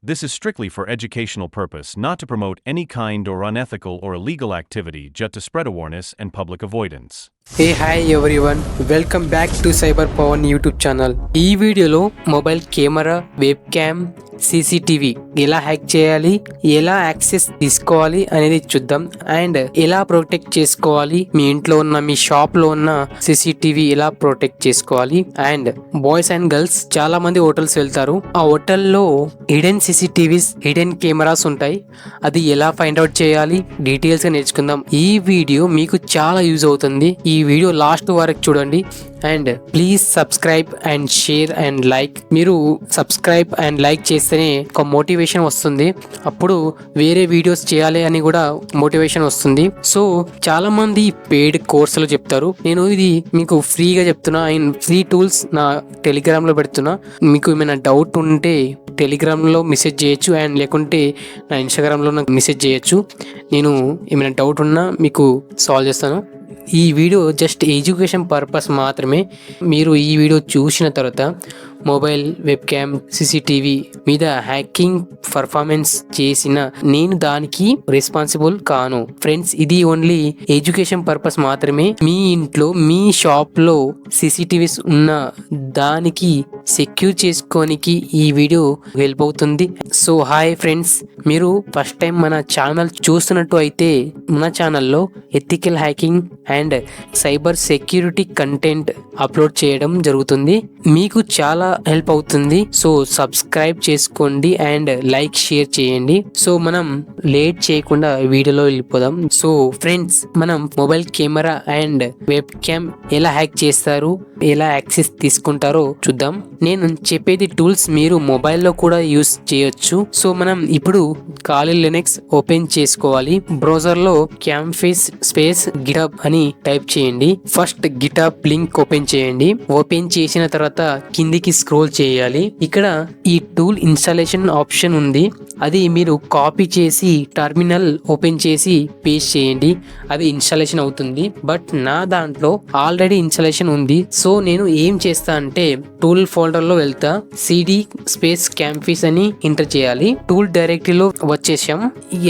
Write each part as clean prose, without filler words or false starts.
This is strictly for educational purpose, not to promote any kind or unethical or illegal activity, just to spread awareness and public avoidance. Hey hi everyone, welcome back to cyber Pavan YouTube channel. ఈ వీడియోలో mobile camera, web cam, CCTV ఎలా hack చేయాలి, ఎలా access తీసుకోవాలి అనేది చూద్దాం. And ఎలా protect చేసుకోవాలి, మీ ఇంట్లో ఉన్న మీ షాప్ లో ఉన్న సీసీటీవీ ఎలా ప్రొటెక్ట్ చేసుకోవాలి. అండ్ బాయ్స్ అండ్ గర్ల్స్ చాలా మంది హోటల్స్ వెళ్తారు, ఆ హోటల్లో హిడెన్ సీసీటీవీస్, హిడెన్ కెమెరాస్ ఉంటాయి. అది ఎలా ఫైండ్ అవుట్ చేయాలి డీటెయిల్స్ గా నేర్చుకుందాం. ఈ వీడియో మీకు చాలా యూజ్ అవుతుంది. ఈ వీడియో లాస్ట్ వరకు చూడండి. And please subscribe and share and like. మీరు సబ్స్క్రైబ్ అండ్ లైక్ చేస్తేనే ఒక మోటివేషన్ వస్తుంది, అప్పుడు వేరే వీడియోస్ చేయాలి అని కూడా మోటివేషన్ వస్తుంది. సో చాలా మంది పెయిడ్ కోర్సులు చెప్తారు, నేను ఇది మీకు ఫ్రీగా చెప్తున్నా. అండ్ ఫ్రీ టూల్స్ నా టెలిగ్రామ్ లో పెడుతున్నా. మీకు ఏమైనా డౌట్ ఉంటే టెలిగ్రామ్లో మెసేజ్ చేయొచ్చు, అండ్ లేకుంటే నా ఇన్స్టాగ్రామ్లో నాకు మెసేజ్ చేయొచ్చు. నేను ఏమైనా డౌట్ ఉన్నా మీకు సాల్వ్ చేస్తాను. ఈ వీడియో జస్ట్ ఎడ్యుకేషన్ పర్పస్ మాత్రమే. మీరు ఈ వీడియో చూసిన తర్వాత మొబైల్, వెబ్ క్యామ్, సీసీటీవీ మీద హ్యాకింగ్ పర్ఫార్మెన్స్ చేసిన నేను దానికి రెస్పాన్సిబుల్ కాను ఫ్రెండ్స్. ఇది ఓన్లీ ఎడ్యుకేషన్ పర్పస్ మాత్రమే. మీ ఇంట్లో, మీ షాప్ లో సీసీటీవీస్ ఉన్న దానికి సెక్యూర్ చేసుకోనికి ఈ వీడియో హెల్ప్ అవుతుంది. సో హాయ్ ఫ్రెండ్స్, మీరు ఫస్ట్ టైం మన ఛానల్ చూస్తున్నట్టు అయితే మన ఛానల్లో ethical hacking and cyber security content upload చేయడం జరుగుతుంది. మీకు చాలా హెల్ప్ అవుతుంది. సో సబ్స్క్రైబ్ చేసుకోండి అండ్ లైక్, షేర్ చేయండి. సో మనం లేట్ చేయకుండా వీడియోలో వెళ్ళిపోదాం. సో ఫ్రెండ్స్, మనం mobile camera and web cam ఎలా హ్యాక్ చేస్తారు, ఎలా యాక్సెస్ తీసుకుంటారో చూద్దాం. నేను చెప్పేది టూల్స్ మీరు మొబైల్లో కూడా యూస్ చేయొచ్చు. సో మనం ఇప్పుడు కాలి లినక్స్ ఓపెన్ చేసుకోవాలి. బ్రౌజర్ లో క్యాంఫేస్ స్పేస్ గిటబ్ అని టైప్ చేయండి. ఫస్ట్ గిటబ్ లింక్ ఓపెన్ చేయండి. ఓపెన్ చేసిన తర్వాత కిందికి స్క్రోల్ చేయాలి. ఇక్కడ ఈ టూల్ ఇన్స్టాలేషన్ ఆప్షన్ ఉంది, అది మీరు కాపీ చేసి టర్మినల్ ఓపెన్ చేసి పేస్ట్ చేయండి. అది ఇన్స్టాలేషన్ అవుతుంది. బట్ నా దాంట్లో ఆల్రెడీ ఇన్స్టాలేషన్ ఉంది. సో నేను ఏం చేస్తా అంటే టూల్ ఫోల్డర్ లో వెళ్తా, సిడి స్పేస్ క్యాంఫీస్ అని ఎంటర్ చేయాలి. టూల్ డైరెక్టరీలో వచ్చేసాం.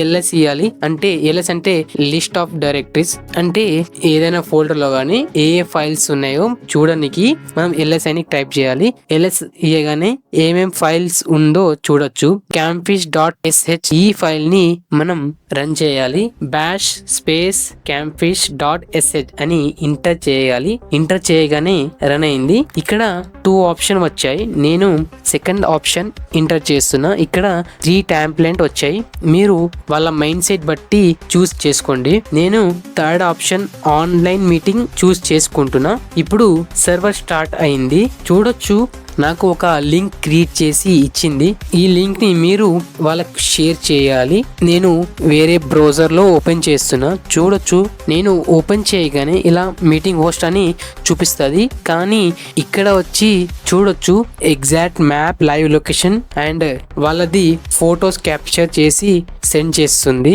ఎల్ఎస్ ఇవ్వాలి. అంటే ఎల్ఎస్ అంటే లిస్ట్ ఆఫ్ డైరెక్టరీస్, అంటే ఏదైనా ఫోల్డర్ లో గానీ ఏ ఫైల్స్ ఉన్నాయో చూడడానికి మనం ఎల్ఎస్ అని టైప్ చేయాలి. ఎల్ఎస్ ఇయగానే ఏమేం ఫైల్స్ ఉందో చూడొచ్చు. campfish.sh ఈ ఫైల్ ని మనం రన్ చేయాలి. bash స్పేస్ campfish.sh అని ఎంటర్ చేయాలి. ఎంటర్ చేయగానే రన్ అయింది. ఇక్కడ 2 ఆప్షన్ వచ్చాయి. నేను సెకండ్ ఆప్షన్ ఎంటర్ చేస్తున్నా. ఇక్కడ 3 టెంప్లెట్ వచ్చాయి. మీరు వాళ్ళ మైండ్ సెట్ బట్టి చూస్ చేసుకోండి. నేను థర్డ్ ఆప్షన్ ఆన్లైన్ మీటింగ్ చూస్ చేసుకుంటున్నా. ఇప్పుడు సర్వర్ స్టార్ట్ అయింది. చూడొచ్చు, నాకు ఒక లింక్ క్రియేట్ చేసి ఇచ్చింది. ఈ లింక్ ని మీరు వాళ్ళకి షేర్ చేయాలి. నేను వేరే బ్రౌజర్ లో ఓపెన్ చేస్తున్నా. చూడొచ్చు, నేను ఓపెన్ చేయగానే ఇలా మీటింగ్ హోస్ట్ అని చూపిస్తుంది. కానీ ఇక్కడ వచ్చి చూడొచ్చు exact map, live location and వాళ్ళది ఫొటోస్ క్యాప్చర్ చేసి సెండ్ చేస్తుంది.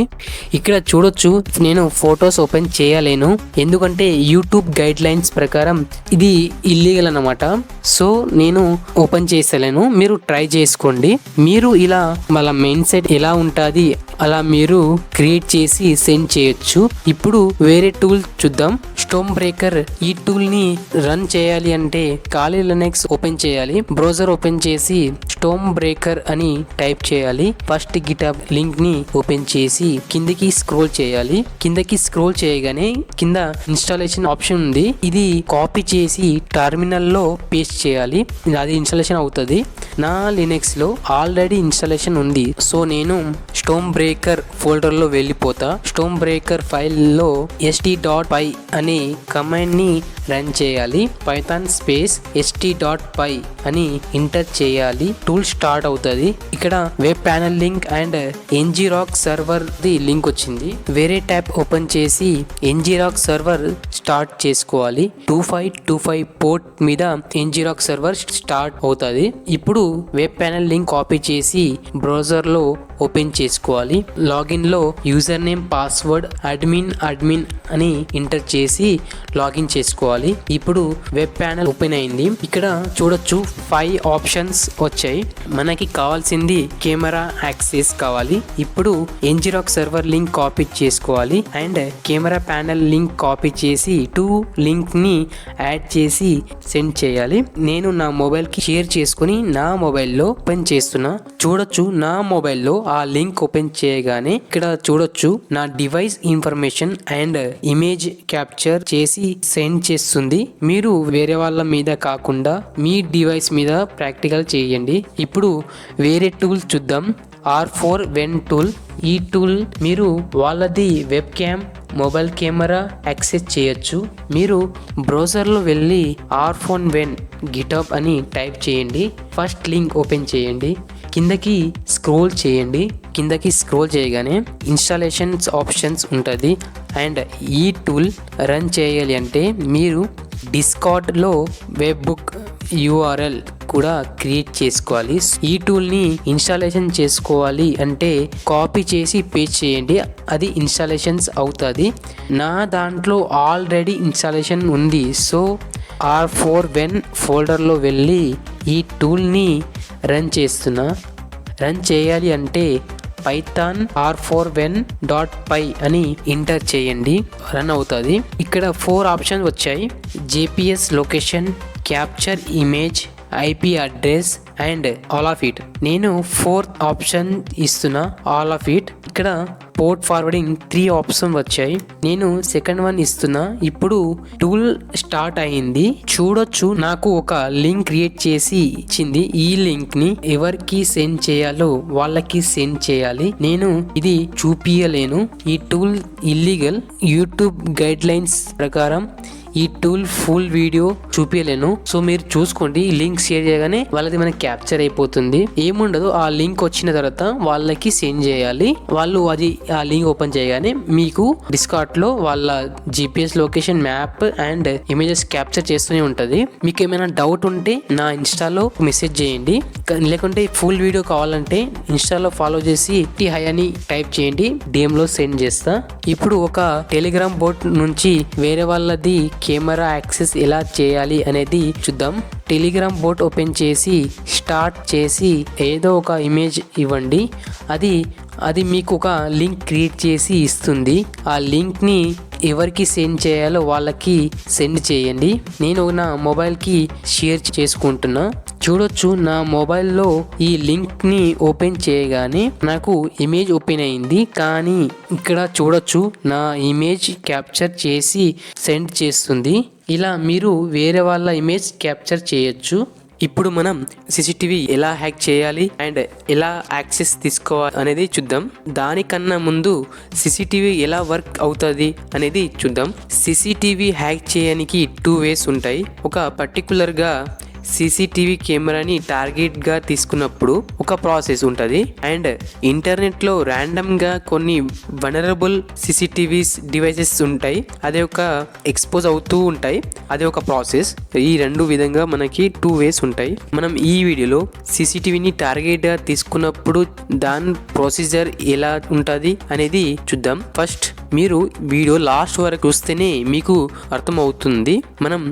ఇక్కడ చూడొచ్చు, నేను ఫొటోస్ ఓపెన్ చేయలేను, ఎందుకంటే యూట్యూబ్ గైడ్ లైన్స్ ప్రకారం ఇది ఇల్లీగల్ అన్నమాట. సో నేను ఓపెన్ చేస్తలేను. మీరు ట్రై చేసుకోండి. మీరు ఇలా వాళ్ళ మైండ్ సెట్ ఎలా ఉంటుంది అలా మీరు క్రియేట్ చేసి సెండ్ చేయొచ్చు. ఇప్పుడు వేరే టూల్ చూద్దాం, స్టోమ్ బ్రేకర్. ఈ టూల్ ని రన్ చేయాలి అంటే కాలి లినక్స్ ఓపెన్ చేయాలి. బ్రౌజర్ ఓపెన్ చేసి స్టోమ్ బ్రేకర్ అని టైప్ చేయాలి. ఫస్ట్ గిటబ్ లింక్ ని ఓపెన్ చేసి కిందకి స్క్రోల్ చేయాలి. కిందకి స్క్రోల్ చేయగానే కింద ఇన్స్టాలేషన్ ఆప్షన్ ఉంది. ఇది కాపీ చేసి టర్మినల్ లో పేస్ట్ చేయాలి. అది ఇన్స్టాలేషన్ అవుతుంది. నా లినక్స్ లో ఆల్రెడీ ఇన్స్టాలేషన్ ఉంది. సో నేను స్టోమ్ బ్రేకర్ ఫోల్డర్ లో వెళ్ళిపోతా. స్టోమ్ బ్రేకర్ ఫైల్ లో st.py అనే కమాండ్ ని రన్ చేయాలి. పైథాన్ స్పేస్ st.py అని ఎంటర్ చేయాలి. టూల్ స్టార్ట్ అవుతుంది. ఇక్కడ web panel link and ngrok server the link వచ్చింది. వేరే ట్యాబ్ ఓపెన్ చేసి ngrok సర్వర్ స్టార్ట్ చేసుకోవాలి. 2525 పోర్ట్ మీద ngrok సర్వర్ స్టార్ట్ అవుతుంది. ఇప్పుడు వెబ్ ప్యానల్ లింక్ కాపీ చేసి బ్రౌజర్ లో ఓపెన్ చేసుకోవాలి. చేసుకోవాలి. లాగిన్ లో యూజర్ నేమ్, పాస్వర్డ్, అడ్మిన్ అని ఎంటర్ చేసి లాగిన్ చేసుకోవాలి. ఇప్పుడు వెబ్ ప్యానెల్ ఓపెన్ అయింది. ఇక్కడ చూడొచ్చు 5 ఆప్షన్స్ వచ్చాయి. మనకి కావాల్సింది కెమెరా యాక్సెస్ కావాలి. ఇప్పుడు ngrok సర్వర్ లింక్ కాపీ చేసుకోవాలి and camera panel link copy చేసి 2 లింక్ ని యాడ్ చేసి సెండ్ చేయాలి. నేను నా మొబైల్ కి షేర్ చేసుకుని నా మొబైల్లో ఓపెన్ చేస్తున్నా. చూడొచ్చు నా మొబైల్లో ఆ లింక్ ఓపెన్ చేయగానే ఇక్కడ చూడొచ్చు నా device information and image capture చేసి సెండ్ చేస్తుంది. మీరు వేరే వాళ్ళ మీద కాకుండా మీ డివైస్ మీద ప్రాక్టికల్ చేయండి. ఇప్పుడు వేరే టూల్ చూద్దాం. R4 when tool. ఈ టూల్ మీరు వాళ్ళది web cam, mobile camera access చేయొచ్చు. మీరు బ్రౌజర్లో వెళ్ళి R4 వెన్ గిటప్ అని టైప్ చేయండి. ఫస్ట్ లింక్ ఓపెన్ చేయండి. కిందకి స్క్రోల్ చేయండి. కిందకి స్క్రోల్ చేయగానే ఇన్స్టాలేషన్స్ ఆప్షన్స్ ఉంటుంది. అండ్ ఈ టూల్ రన్ చేయాలి అంటే మీరు డిస్కార్డ్లో వెబ్ బుక్ URL కూడా క్రియేట్ చేసుకోవాలి. ఈ టూల్ని ఇన్స్టాలేషన్ చేసుకోవాలి అంటే కాపీ చేసి పేస్ట్ చేయండి. అది ఇన్స్టాలేషన్స్ అవుతుంది. నా దాంట్లో ఆల్రెడీ ఇన్స్టాలేషన్ ఉంది. సో R4 వెన్ ఫోల్డర్లో వెళ్ళి ఈ టూల్ని రన్ చేస్తున్నా. రన్ చేయాలి అంటే పైథాన్ r4ven.py అని ఎంటర్ చేయండి. రన్ అవుతుంది. ఇక్కడ 4 ఆప్షన్స్ వచ్చాయి. GPS location, capture image, IP address and all of it. నేను 4th ఆప్షన్ ఇస్తున్నా, ఆల్ ఆఫ్ ఇట్. ఇక్కడ పోర్ట్ ఫార్వర్డింగ్ 3 ఆప్షన్ వచ్చాయి. నేను సెకండ్ వన్ ఇస్తున్నా. ఇప్పుడు టూల్ స్టార్ట్ అయింది. చూడొచ్చు నాకు ఒక లింక్ క్రియేట్ చేసి ఇచ్చింది. ఈ లింక్ ని ఎవరికి సెండ్ చేయాలో వాళ్ళకి సెండ్ చేయాలి. నేను ఇది చూపియలేను. ఈ tool illegal. YouTube guide lines ప్రకారం ఈ టూల్ ఫుల్ వీడియో చూపించలేను. సో మీరు చూసుకోండి. ఈ లింక్ షేర్ చేయగానే వాళ్ళది మనకి క్యాప్చర్ అయిపోతుంది. ఏముండదు, ఆ లింక్ వచ్చిన తర్వాత వాళ్ళకి సెండ్ చేయాలి. వాళ్ళు అది ఆ లింక్ ఓపెన్ చేయగానే మీకు డిస్కార్డ్ లో వాళ్ళ GPS location, map and images capture చేస్తూనే ఉంటది. మీకు ఏమైనా డౌట్ ఉంటే నా ఇన్స్టాలో మెసేజ్ చేయండి. లేకుంటే ఫుల్ వీడియో కావాలంటే ఇన్స్టాలో ఫాలో చేసి హై అని టైప్ చేయండి. DM లో సెండ్ చేస్తా. ఇప్పుడు ఒక టెలిగ్రామ్ బోట్ నుంచి వేరే వాళ్ళది కెమెరా యాక్సెస్ ఎలా చేయాలి అనేది చూద్దాం. టెలిగ్రామ్ బోట్ ఓపెన్ చేసి స్టార్ట్ చేసి ఏదో ఒక ఇమేజ్ ఇవ్వండి. అది మీకు ఒక లింక్ క్రియేట్ చేసి ఇస్తుంది. ఆ లింక్ని ఎవరికి సెండ్ చేయాలో వాళ్ళకి సెండ్ చేయండి. నేను నా మొబైల్కి షేర్ చేసుకుంటున్నా. చూడొచ్చు నా మొబైల్లో ఈ లింక్ని ఓపెన్ చేయగానే నాకు ఇమేజ్ ఓపెన్ అయింది. కానీ ఇక్కడ చూడొచ్చు నా ఇమేజ్ క్యాప్చర్ చేసి సెండ్ చేస్తుంది. ఇలా మీరు వేరే వాళ్ళ ఇమేజ్ క్యాప్చర్ చేయొచ్చు. ఇప్పుడు మనం CCTV ఎలా హ్యాక్ చేయాలి అండ్ ఎలా యాక్సెస్ తీసుకోవాలి అనేది చూద్దాం. దానికన్నా ముందు CCTV ఎలా వర్క్ అవుతుంది అనేది చూద్దాం. CCTV హ్యాక్ చేయడానికి 2 వేస్ ఉంటాయి. ఒక పర్టికులర్గా CCTV కెమెరాని టార్గెట్గా తీసుకున్నప్పుడు ఒక ప్రాసెస్ ఉంటుంది. అండ్ ఇంటర్నెట్లో ర్యాండమ్గా కొన్ని వనరబుల్ CCTVs డివైసెస్ ఉంటాయి. అదే ఒక ఎక్స్పోజ్ అవుతూ ఉంటాయి. అదే ఒక ప్రాసెస్. ఈ 2 విధంగా మనకి 2 వేస్ ఉంటాయి. మనం ఈ వీడియోలో CCTVని టార్గెట్గా తీసుకున్నప్పుడు దాని ప్రొసీజర్ ఎలా ఉంటుంది అనేది చూద్దాం. ఫస్ట్ మీరు వీడియో లాస్ట్ వరకు చూస్తేనే మీకు అర్థమవుతుంది. మనం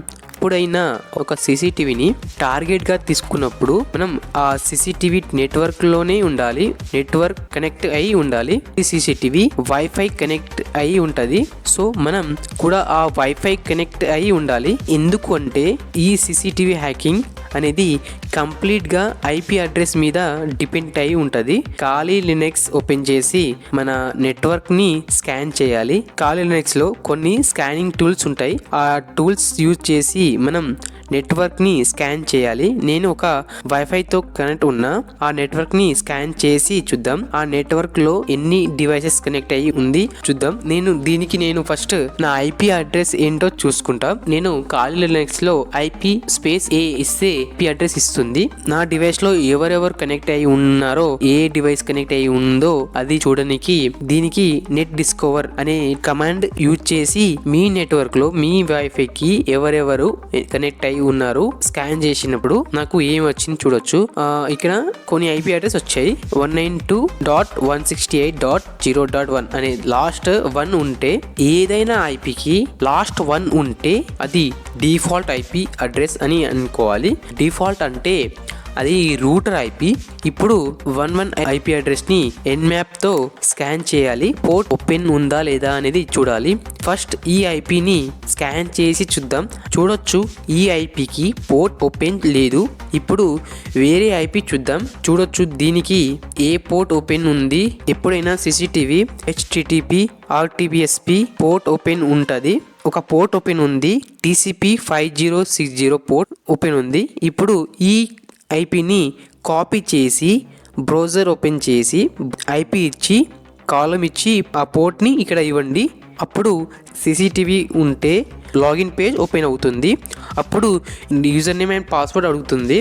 ఎప్పుడైనా ఒక CCTVని టార్గెట్గా తీసుకున్నప్పుడు మనం ఆ CCTV నెట్వర్క్లోనే ఉండాలి. నెట్వర్క్ కనెక్ట్ అయి ఉండాలి. ఈ CCTV వైఫై కనెక్ట్ అయి ఉంటుంది. సో మనం కూడా ఆ వైఫై కనెక్ట్ అయి ఉండాలి. ఎందుకు అంటే ఈ CCTV హ్యాకింగ్ అనేది కంప్లీట్గా IP అడ్రస్ మీద డిపెండ్ అయి ఉంటుంది. కాలీ లినక్స్ ఓపెన్ చేసి మన నెట్వర్క్ని స్కాన్ చేయాలి. కాలీ లినక్స్లో కొన్ని స్కానింగ్ టూల్స్ ఉంటాయి. ఆ టూల్స్ యూజ్ చేసి మనం నెట్వర్క్ని స్కాన్ చేయాలి. నేను ఒక వైఫైతో కనెక్ట్ ఉన్న ఆ నెట్వర్క్ని స్కాన్ చేసి చూద్దాం. ఆ నెట్వర్క్లో ఎన్ని డివైసెస్ కనెక్ట్ అయ్యి ఉంది చూద్దాం. నేను ఫస్ట్ నా IP అడ్రస్ ఏంటో చూసుకుంటా. నేను కాలీ లినక్స్లో IP స్పేస్ A ఇస్తే IP అడ్రస్ ఇస్తుంది. నా డివైస్లో ఎవరెవరు కనెక్ట్ అయ్యి ఉన్నారో, ఏ డివైస్ కనెక్ట్ అయ్యి ఉందో అది చూడడానికి దీనికి నెట్ డిస్కవర్ అనే కమాండ్ యూజ్ చేసి మీ నెట్వర్క్లో మీ వైఫైకి ఎవరెవరు కనెక్ట్ అయ్యి ఉన్నారు. స్కాన్ చేసినప్పుడు నాకు ఏం వచ్చింది చూడొచ్చు. ఇక్కడ కొన్ని ఐపీ అడ్రస్ వచ్చాయి. 192.168.0.1 అనే లాస్ట్ 1 ఉంటే, ఏదైనా ఐపీకి లాస్ట్ 1 ఉంటే అది డిఫాల్ట్ ఐపీ అడ్రస్ అని అనుకోవాలి. డిఫాల్ట్ అంటే అది రూటర్ ఐపీ. ఇప్పుడు 11 ఐపీ అడ్రస్ ని ఎన్మ్యాప్ తో స్కాన్ చేయాలి. పోర్ట్ ఓపెన్ ఉందా లేదా అనేది చూడాలి. ఫస్ట్ ఈ ఐపీని స్కాన్ చేసి చూద్దాం. చూడొచ్చు ఈ ఐపీకి పోర్ట్ ఓపెన్ లేదు. ఇప్పుడు వేరే ఐపీ చూద్దాం. చూడొచ్చు దీనికి ఏ పోర్ట్ ఓపెన్ ఉంది. ఎప్పుడైనా CCTV HTTP RTBSP port open ఉంటుంది. ఒక పోర్ట్ ఓపెన్ ఉంది. TCP 5060 పోర్ట్ ఓపెన్ ఉంది. ఇప్పుడు ఈ ఐపీని కాపీ చేసి బ్రౌజర్ ఓపెన్ చేసి ఐపీ ఇచ్చి కాలం ఇచ్చి ఆ పోర్ట్ని ఇక్కడ ఇవ్వండి. అప్పుడు CCTV ఉంటే లాగిన్ పేజ్ ఓపెన్ అవుతుంది. అప్పుడు యూజర్ నేమ్ అండ్ పాస్వర్డ్ అడుగుతుంది.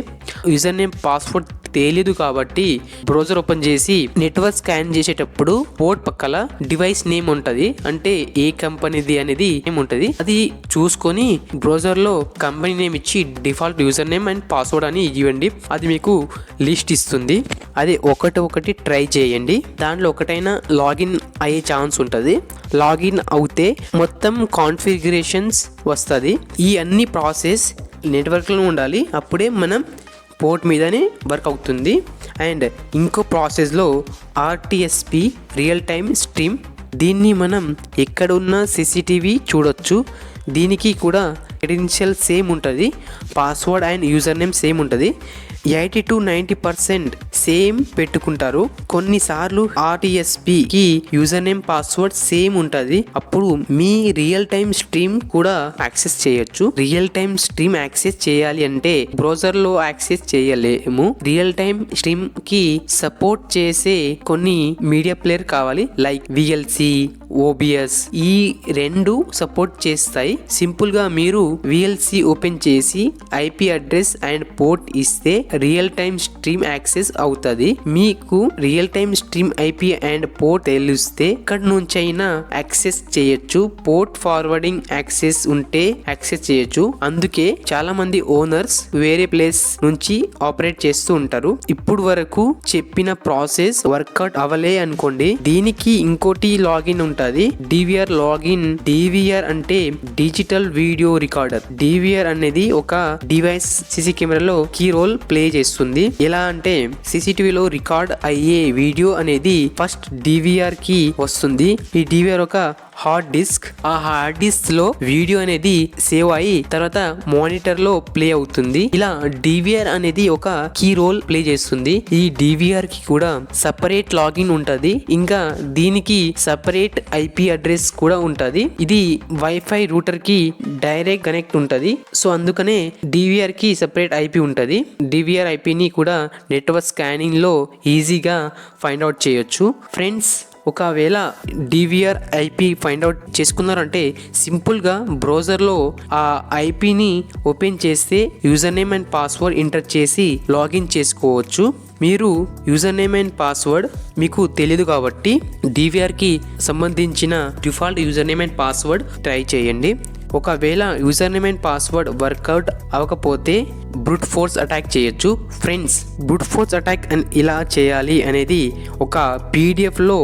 యూజర్ నేమ్ పాస్వర్డ్ తెలియదు కాబట్టి బ్రౌజర్ ఓపెన్ చేసి నెట్వర్క్ స్కాన్ చేసేటప్పుడు పోర్ట్ పక్కల డివైస్ నేమ్ ఉంటుంది. అంటే ఏ కంపెనీది అనేది నేమ్ ఉంటుంది. అది చూసుకొని బ్రౌజర్లో కంపెనీ నేమ్ ఇచ్చి default user name and password అని ఇవ్వండి. అది మీకు లిస్ట్ ఇస్తుంది. అది ఒకటి ట్రై చేయండి. దాంట్లో ఒకటైనా లాగిన్ అయ్యే ఛాన్స్ ఉంటుంది. లాగిన్ అవుతే మొత్తం కాన్ఫిగరేషన్స్ వస్తుంది. ఈ అన్ని ప్రాసెస్ నెట్వర్క్లో ఉండాలి. అప్పుడే మనం పోర్ట్ మీదనే వర్క్ అవుతుంది. అండ్ ఇంకో ప్రాసెస్లో RTSP రియల్ టైమ్ స్ట్రీమ్. దీన్ని మనం ఎక్కడున్న CCTV చూడొచ్చు. దీనికి కూడా క్రెడెన్షియల్ సేమ్ ఉంటుంది. Password and user name same ఉంటుంది. 80-90% సేమ్ పెట్టుకుంటారు. కొన్నిసార్లు RTSPకి యూజర్ నేమ్ పాస్వర్డ్ సేమ్ ఉంటుంది. అప్పుడు మీ రియల్ టైమ్ స్ట్రీమ్ కూడా యాక్సెస్ చేయొచ్చు. రియల్ టైమ్ స్ట్రీమ్ యాక్సెస్ చేయాలి అంటే బ్రౌజర్లో యాక్సెస్ చేయలేము. రియల్ టైమ్ స్ట్రీమ్ కి సపోర్ట్ చేసే కొన్ని మీడియా ప్లేయర్ కావాలి. Like VLC, OBS. ఈ రెండు సపోర్ట్ చేస్తాయి. సింపుల్ గా మీరు VLC ఓపెన్ చేసి IP అడ్రస్ అండ్ పోర్ట్ ఇస్తే రియల్ టైమ్ స్ట్రీమ్ యాక్సెస్ అవుతుంది. మీకు real time stream IP and port తెలిస్తే ఎక్కడ నుంచి అయినా యాక్సెస్ చేయొచ్చు. పోర్ట్ ఫార్వర్డింగ్ యాక్సెస్ ఉంటే యాక్సెస్ చేయొచ్చు. అందుకే చాలా మంది ఓనర్స్ వేరే ప్లేస్ నుంచి ఆపరేట్ చేస్తూ ఉంటారు. ఇప్పుడు వరకు చెప్పిన ప్రాసెస్ వర్కౌట్ అవ్వలే అనుకోండి, దీనికి ఇంకోటి లాగిన్ ఉంటుంది. DVR login. DVR అంటే డిజిటల్ వీడియో రికార్డర్. DVR అనేది ఒక డివైస్ CC కెమెరాలో కీ రోల్ ప్లే చేస్తుంది. ఎలా అంటే CCTVలో రికార్డ్ అయ్యే వీడియో అనేది ఫస్ట్ DVR కి వస్తుంది. ఈ DVR ఒక హార్డ్ డిస్క్. ఆ హార్డ్ డిస్క్ లో వీడియో అనేది సేవ్ అయ్యి తర్వాత మానిటర్ లో ప్లే అవుతుంది. ఇలా DVR అనేది ఒక కీ రోల్ ప్లే చేస్తుంది. ఈ DVR కి కూడా సపరేట్ లాగిన్ ఉంటది. ఇంకా దీనికి సపరేట్ IP అడ్రస్ కూడా ఉంటది. ఇది వైఫై రూటర్ కి డైరెక్ట్ కనెక్ట్ ఉంటది. సో అందుకనే DVR కి సపరేట్ IP ఉంటది. DVR IP ని కూడా నెట్వర్క్ స్కానింగ్ లో ఈజీగా ఫైండ్ అవుట్ చేయొచ్చు. ఫ్రెండ్స్, ఒకవేళ DVR IP ఫైండ్ అవుట్ చేసుకున్నారంటే సింపుల్గా బ్రౌజర్లో ఆ IPని ఓపెన్ చేస్తే user name and password enter చేసి లాగిన్ చేసుకోవచ్చు. మీరు యూజర్ నేమ్ అండ్ పాస్వర్డ్ మీకు తెలియదు కాబట్టి DVRకి సంబంధించిన default user name and password try చేయండి. ఒకవేళ user name and password work out అవ్వకపోతే బ్రూట్ ఫోర్స్ అటాక్ చేయొచ్చు. ఫ్రెండ్స్, బ్రూట్ ఫోర్స్ అటాక్ ఇలా చేయాలి అనేది ఒక PDFలో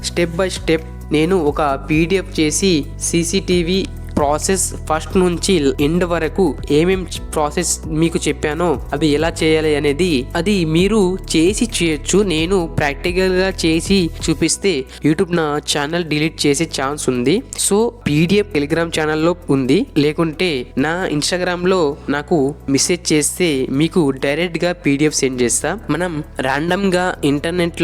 స్టెప్ బై స్టెప్ నేను ఒక PDF చేసి CCTV ప్రాసెస్ ఫస్ట్ నుంచి ఎండ్ వరకు ఏమేం ప్రాసెస్ మీకు చెప్పానో అవి ఎలా చేయాలి అనేది అది మీరు చేసి చేయొచ్చు. నేను ప్రాక్టికల్గా చేసి చూపిస్తే యూట్యూబ్ నా ఛానల్ డిలీట్ చేసే ఛాన్స్ ఉంది. సో PDF టెలిగ్రామ్ ఛానల్లో ఉంది. లేకుంటే నా ఇన్స్టాగ్రామ్లో నాకు మెసేజ్ చేస్తే మీకు డైరెక్ట్గా PDF సెండ్ చేస్తా. మనం ర్యాండమ్గా ఇంటర్నెట్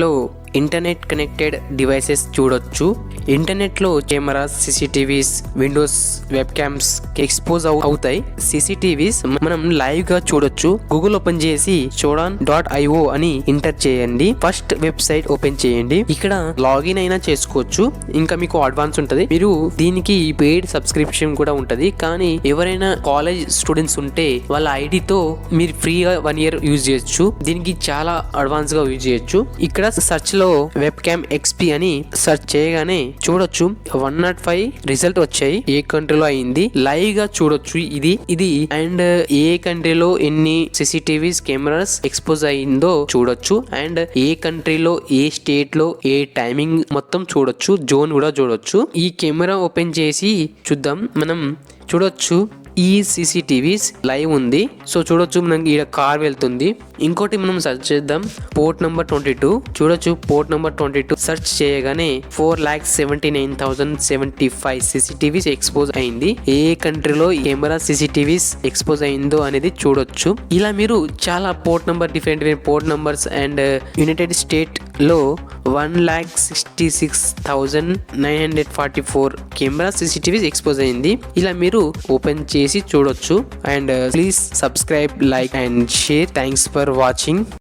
కనెక్టెడ్ డివైసెస్ చూడొచ్చు. ఇంటర్నెట్లో cameras, CCTVs, Windows web cams expose అవుతాయి. CCTVs మనం లైవ్ గా చూడొచ్చు. గూగుల్ ఓపెన్ చేసి chodan.io అని ఎంటర్ చేయండి. ఫస్ట్ వెబ్సైట్ ఓపెన్ చేయండి. ఇక్కడ లాగిన్ అయినా చేసుకోవచ్చు. ఇంకా మీకు అడ్వాన్స్ ఉంటది. మీరు దీనికి పెయిడ్ సబ్స్క్రిప్షన్ కూడా ఉంటది. కానీ ఎవరైనా కాలేజ్ స్టూడెంట్స్ ఉంటే వాళ్ళ ఐడితో మీరు ఫ్రీగా 1 year యూజ్ చేయొచ్చు. దీనికి చాలా అడ్వాన్స్ గా యూజ్ చేయొచ్చు. ఇక్కడ సర్చ్ లో లో వెబ్ క్యామ్ ఎక్స్పీ అని సెర్చ్ చేయగానే చూడొచ్చు 105 రిజల్ట్ వచ్చాయి. ఏ కంట్రీలో అయింది లైవ్ గా చూడొచ్చు ఇది అండ్ ఏ కంట్రీలో ఎన్ని CCTVs కెమెరాస్ ఎక్స్పోజ్ అయిందో చూడొచ్చు అండ్ ఏ కంట్రీలో ఏ స్టేట్ లో ఏ టైమింగ్ మొత్తం చూడొచ్చు, జోన్ కూడా చూడొచ్చు. ఈ కెమెరా ఓపెన్ చేసి చూద్దాం. మనం చూడొచ్చు ఈ CCTVs లైవ్ ఉంది. సో చూడొచ్చు మనకి ఈడ కార్ వెళ్తుంది. ఇంకోటి మనం సెర్చ్ చేద్దాం పోర్ట్ నెంబర్ 22. చూడొచ్చు పోర్ట్ నెంబర్ 22 సెర్చ్ చేయగానే 4,79,075 CCTVs ఎక్స్పోజ్ అయింది. ఏ కంట్రీలో కెమెరా CCTVs ఎక్స్పోజ్ అయిందో అనేది చూడొచ్చు. ఇలా మీరు చాలా port number different port numbers and United state లో 1,66,944 కెమెరా CCTVs ఎక్స్పోజ్ అయింది. ఇలా మీరు ఓపెన్ చేసి చూడొచ్చు. And please subscribe, like and share. Thanks for watching.